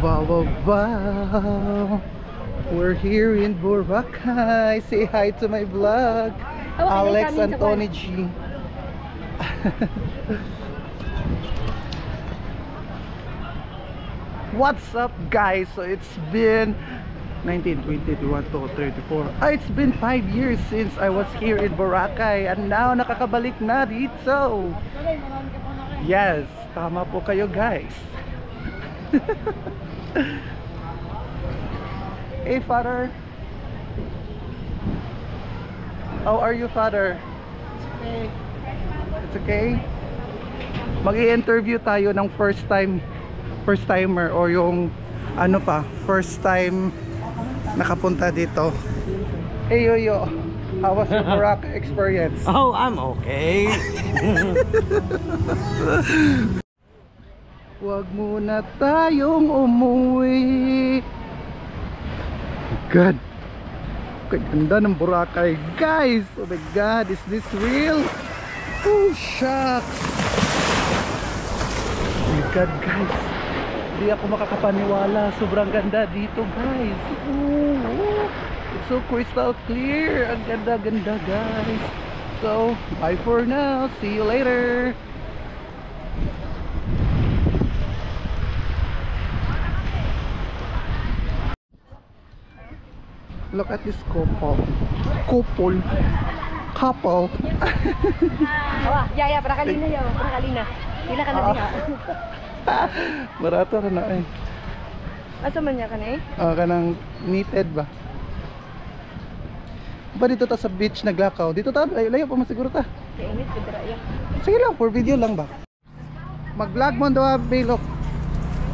Wow, wow, wow. We're here in Boracay. Say hi to my vlog. Alex Anthony G. What's up, guys? So it's been 19, 20, 21, 22, 34. It's been 5 years since I was here in Boracay, and now nakakabalik na dito. Yes, tama po kayo, guys. Hey, father. How are you, father? It's okay. It's okay. Mag-i-interview tayo ng first timer or yung ano pa, first time nakapunta dito. Hey, Yoyo, how was your Boracay experience? Oh, I'm okay. Huwag muna tayong umuwi. God, ganda ng Boracay, guys. Oh my God, is this real? Oh shucks. Oh my God, guys, hindi ako makakapaniwala. Sobrang ganda dito, guys. Oh, it's so crystal clear. Ang ganda-ganda, guys. So, bye for now. See you later. Look at this couple. Couple. Yaya, para kalina yun. Para kalina. Pila ka na diha. Barato ka na eh. Asa man niya ka na eh? Kanang knitted ba? Ba dito ta sa beach naglakaw? Dito ta, layo pa masiguro ta. Kainit, pidra yun. Sige lang, for video lang ba? Mag-vlog mo daw, Abe, look.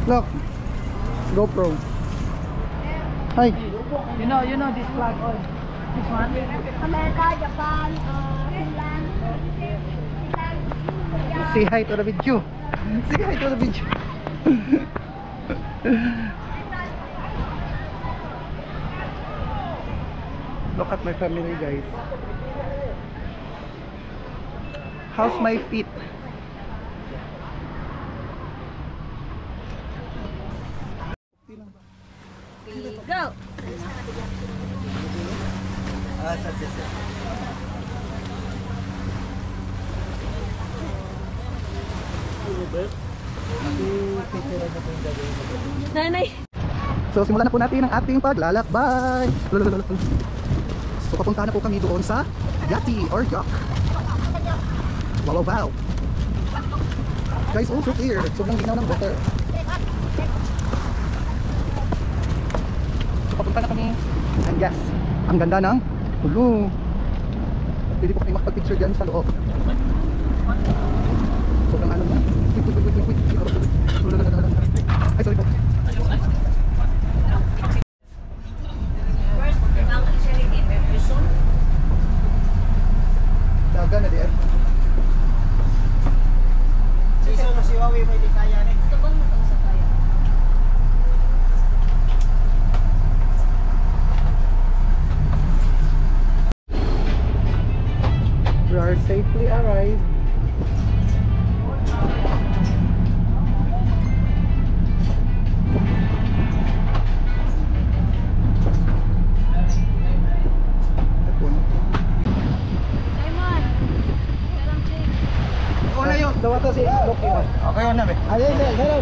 Look. GoPro. Hi. You know this flag on. This one? America, Japan, Finland. Say hi to the video. Say hi to the video. Look at my family, guys. How's my feet? Go! Nanay! So simulan na po natin ang ating paglalakbay. So papunta na po kami doon sa Yati or Yacht. Wow, wow, wow. Guys, also clear. Sobrang ginaw ng water. So papunta na kami. And yes, ang ganda ng ulo. Pwede po kami makapag-picture dyan sa loob. Sobrang ano na. Ay, sorry po. Daga na diyan. Si Wawi may di kaya ni. Ito bang matang sa kaya? We are safely arrived. Simon! Karang Dawa to si Loki. Okay na be. Ayun,